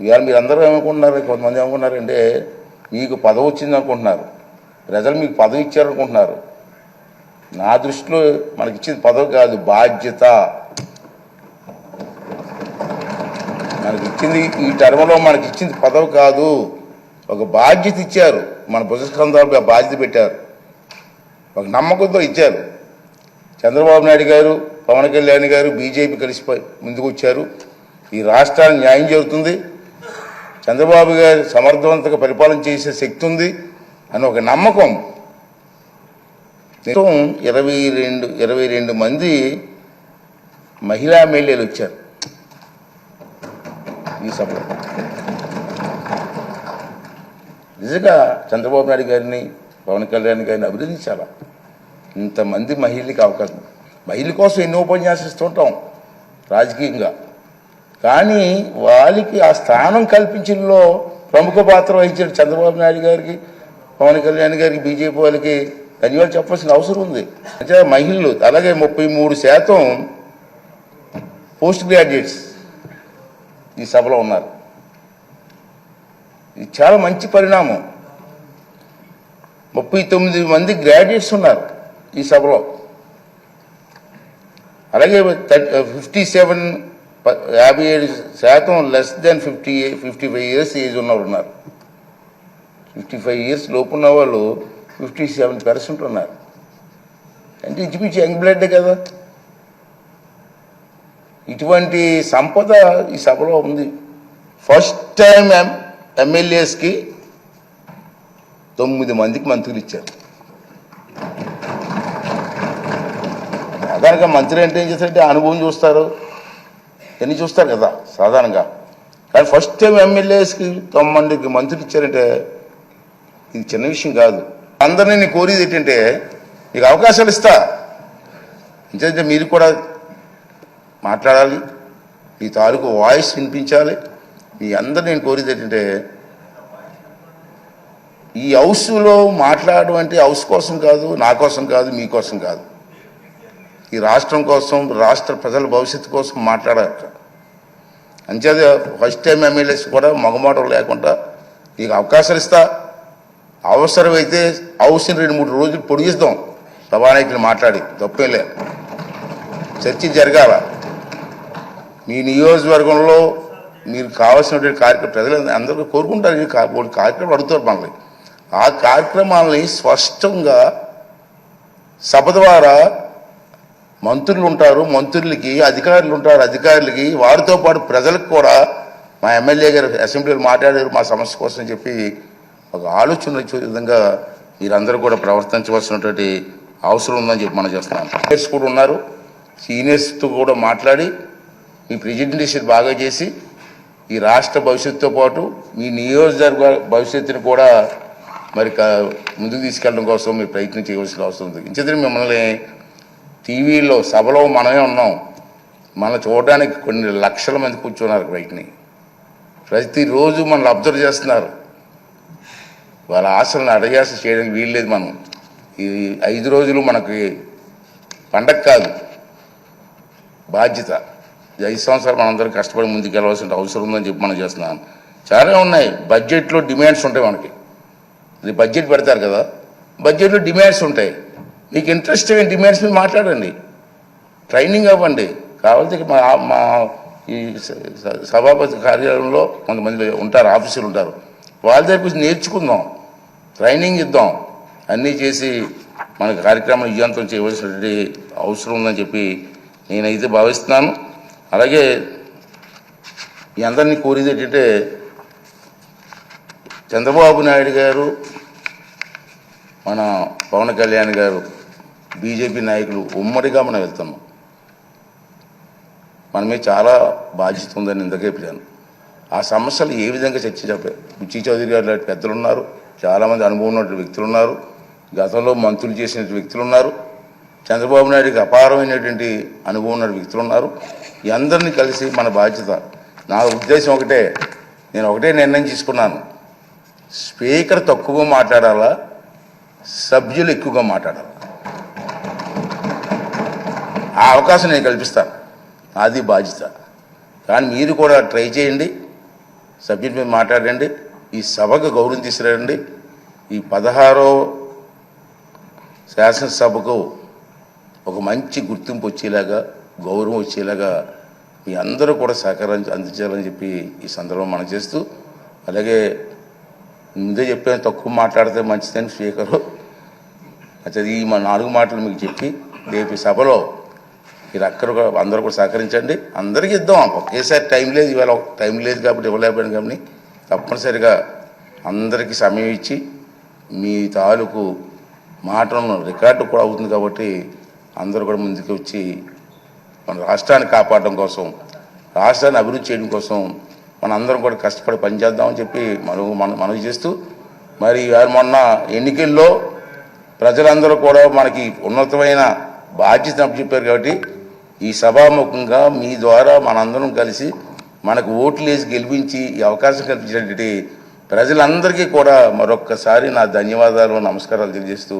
ఇవాళ మీరందరూ ఏమనుకుంటున్నారు, కొంతమంది ఏమనుకుంటున్నారంటే మీకు పదవి వచ్చింది అనుకుంటున్నారు, ప్రజలు మీకు పదవి ఇచ్చారనుకుంటున్నారు. నా దృష్టిలో మనకి ఇచ్చింది పదవి కాదు, బాధ్యత. మనకి ఇచ్చింది ఈ టర్మ్లో మనకి ఇచ్చింది పదవి కాదు, ఒక బాధ్యత ఇచ్చారు. మన భుజస్కంధాలపై బాధ్యత పెట్టారు, ఒక నమ్మకంతో ఇచ్చారు. చంద్రబాబు నాయుడు గారు, పవన్ కళ్యాణ్ గారు, బీజేపీ కలిసిపోయి ముందుకు వచ్చారు. ఈ రాష్ట్రానికి న్యాయం జరుగుతుంది, చంద్రబాబు గారు సమర్థవంతంగా పరిపాలన చేసే శక్తి ఉంది అని ఒక నమ్మకం. 22 మంది మహిళా ఎమ్మెల్యేలు వచ్చారు ఈ సభలో. నిజంగా చంద్రబాబు నాయుడు గారిని, పవన్ కళ్యాణ్ గారిని అభినందించాలా. ఇంతమంది మహిళలకి అవకాశం, మహిళల కోసం ఎన్నో ఉపన్యాసాలు ఇస్తుంటాం రాజకీయంగా, కానీ వాళ్ళకి ఆ స్థానం కల్పించడంలో ప్రముఖ పాత్ర వహించిన చంద్రబాబు నాయుడు గారికి, పవన్ కళ్యాణ్ గారికి, బీజేపీ వాళ్ళకి ధన్యవాదాలు చెప్పాల్సిన అవసరం ఉంది. అంటే మహిళలు అలాగే 33% పోస్ట్ గ్రాడ్యుయేట్స్ ఈ సభలో ఉన్నారు. ఇది చాలా మంచి పరిణామం. 39 మంది గ్రాడ్యుయేట్స్ ఉన్నారు ఈ సభలో. అలాగే 57% లెస్ దెన్ 55 ఇయర్స్ ఏజ్ ఉన్నవారు ఉన్నారు. 55 ఇయర్స్ లోపు ఉన్న వాళ్ళు 57% ఉన్నారు. అంటే ఇంచుమించు యంగ్ బ్లడ్ కదా. ఇటువంటి సంపద ఈ సభలో ఉంది. ఫస్ట్ టైం ఎమ్మెల్యేస్కి 9 మందికి మంత్రులు ఇచ్చారు. సాధారణంగా మంత్రి అంటే ఏం చేస్తారంటే అనుభవం చూస్తారు, ఎన్ని చూస్తారు కదా సాధారణంగా. కానీ ఫస్ట్ టైం ఎమ్మెల్యేస్కి 9 మందికి మంత్రులు ఇచ్చారంటే ఇది చిన్న విషయం కాదు. అందరినీ నేను కోరేది ఏంటంటే మీకు అవకాశాలు ఇస్తా, ఎందుకంటే మీరు కూడా మాట్లాడాలి, మీ తాలూకు వాయిస్ వినిపించాలి. మీ అందరు నేను కోరేది ఏంటంటే ఈ హౌస్లో మాట్లాడడం అంటే హౌస్ కోసం కాదు, నా కోసం కాదు, మీకోసం కాదు, ఈ రాష్ట్రం కోసం, రాష్ట్ర ప్రజల భవిష్యత్తు కోసం మాట్లాడాలి. అంచేత ఫస్ట్ టైం ఎమ్మెల్యేస్ కూడా మగమాటం లేకుండా మీకు అవకాశాలు ఇస్తా. అవసరమైతే హౌస్ని 2-3 రోజులు పొడిగిస్తాం, సభానాయకులు మాట్లాడి, తప్పేం లేదు. చర్చ జరగాల. మీ నియోజకవర్గంలో మీరు కావాల్సినటువంటి కార్యక్రమం ప్రజలు అందరూ కోరుకుంటారు. కార్యక్రమం అడుగుతారు మనల్ని. ఆ కార్యక్రమాలని స్పష్టంగా సభ ద్వారా మంత్రులు ఉంటారు, మంత్రులకి అధికారులు ఉంటారు, అధికారులకి వారితో పాటు ప్రజలకు కూడా మా ఎమ్మెల్యే గారు అసెంబ్లీలో మాట్లాడారు మా సమస్య కోసం చెప్పి ఒక ఆలోచన వచ్చే విధంగా మీరందరూ కూడా ప్రవర్తించవలసినటువంటి అవసరం ఉందని చెప్పి మనం చేస్తున్నాం. సీనియర్స్ కూడా ఉన్నారు, సీనియర్స్తో కూడా మాట్లాడి మీ ప్రెజెంటేషన్ బాగా చేసి ఈ రాష్ట్ర భవిష్యత్తుతో పాటు మీ నియోజకవర్గ భవిష్యత్తుని కూడా మరి ముందుకు తీసుకెళ్ళడం కోసం మీరు ప్రయత్నం చేయవలసిన అవసరం ఉంది. ఇంచేత మిమ్మల్ని టీవీలో సభలో మనమే ఉన్నాం, మనం చూడడానికి కొన్ని లక్షల మంది కూర్చున్నారు బయటని. ప్రతిరోజు మనల్ని అబ్జర్వ్ చేస్తున్నారు. వాళ్ళ ఆశలను అడయాస చేయడానికి వీల్లేదు. మనం ఈ 5 రోజులు మనకి పండగ కాదు, బాధ్యత. 5 సంవత్సరాలు మనందరం కష్టపడి ముందుకు వెళ్ళవలసిన అవసరం ఉందని చెప్పి మనం చేస్తున్నాం. చాలా ఉన్నాయి. బడ్జెట్లో డిమాండ్స్ ఉంటాయి మనకి. ఇది బడ్జెట్ పెడతారు కదా, బడ్జెట్లో డిమాండ్స్ ఉంటాయి. మీకు ఇంట్రెస్ట్ అయిన డిమాండ్స్ మీద మాట్లాడండి, ట్రైనింగ్ అవ్వండి. కావాలంటే మా ఈ సభాపతి కార్యాలయంలో కొంతమంది ఉంటారు, ఆఫీసులు ఉంటారు, వాళ్ళ దగ్గర నేర్చుకుందాం, ట్రైనింగ్ ఇద్దాం. అన్నీ చేసి మనకు కార్యక్రమం విజయవంతం చేయవలసినటువంటి అవసరం ఉందని చెప్పి నేనైతే భావిస్తున్నాను. అలాగే మీ అందరినీ కోరేది ఏంటంటే చంద్రబాబు నాయుడు గారు, మన పవన్ కళ్యాణ్ గారు, బీజేపీ నాయకులు ఉమ్మడిగా మనం వెళ్తున్నాం. మన మీద చాలా బాధ్యత ఉందని ఇందుకే చెప్పాను. ఆ సమస్యలు ఏ విధంగా చర్చ చెప్పారు. బుచ్చి చౌదరి గారు లాంటి పెద్దలు ఉన్నారు, చాలామంది అనుభవం ఉన్నటువంటి వ్యక్తులు ఉన్నారు, గతంలో మంత్రులు చేసిన వ్యక్తులు ఉన్నారు, చంద్రబాబు నాయుడికి అపారమైనటువంటి అనుభవం ఉన్న వ్యక్తులు ఉన్నారు. ఈ అందరినీ కలిసి మన బాధ్యత. నా ఉద్దేశం ఒకటే, నేను ఒకటే నిర్ణయం తీసుకున్నాను, స్పీకర్ తక్కువగా మాట్లాడాలా, సభ్యులు ఎక్కువగా మాట్లాడాలి. ఆ అవకాశం నేను కల్పిస్తాను, అది బాధ్యత. కానీ మీరు కూడా ట్రై చేయండి. సబ్జెక్ట్ మీద మాట్లాడండి, ఈ సభకు గౌరవం తీసుకురండి. ఈ 16వ శాసనసభకు ఒక మంచి గుర్తింపు వచ్చేలాగా, గౌరవం వచ్చేలాగా మీ అందరూ కూడా సహకారం అందించాలని చెప్పి ఈ సందర్భం మనం చేస్తూ, అలాగే ముందే చెప్పాను తక్కువ మాట్లాడితే మంచిదని స్పీకరు. అయితే ఈ మా 4 మాటలు మీకు చెప్పి రేపు సభలో మీరు అందరూ కూడా సహకరించండి. అందరికీ ఇద్దాం, ఒకేసారి టైం లేదు, ఇవాళ టైం లేదు కాబట్టి ఇవ్వలేకపోయాను. కానీ తప్పనిసరిగా అందరికీ సమయం ఇచ్చి మీ తాలూకు మాటలను రికార్డు కూడా అవుతుంది కాబట్టి అందరూ కూడా ముందుకు వచ్చి మన రాష్ట్రాన్ని కాపాడడం కోసం, రాష్ట్రాన్ని అభివృద్ధి చేయడం కోసం మనందరం కూడా కష్టపడి పనిచేద్దామని చెప్పి మనవి చేస్తూ, మరి మొన్న ఎన్నికల్లో ప్రజలందరూ కూడా మనకి ఉన్నతమైన బాధ్యత చెప్పారు కాబట్టి ఈ సభాముఖంగా మీ ద్వారా మనందరం కలిసి మనకు ఓట్లు వేసి గెలిపించి ఈ అవకాశం కల్పించినటువంటి ప్రజలందరికీ కూడా మరొక్కసారి నా ధన్యవాదాలు, నమస్కారాలు తెలియజేస్తూ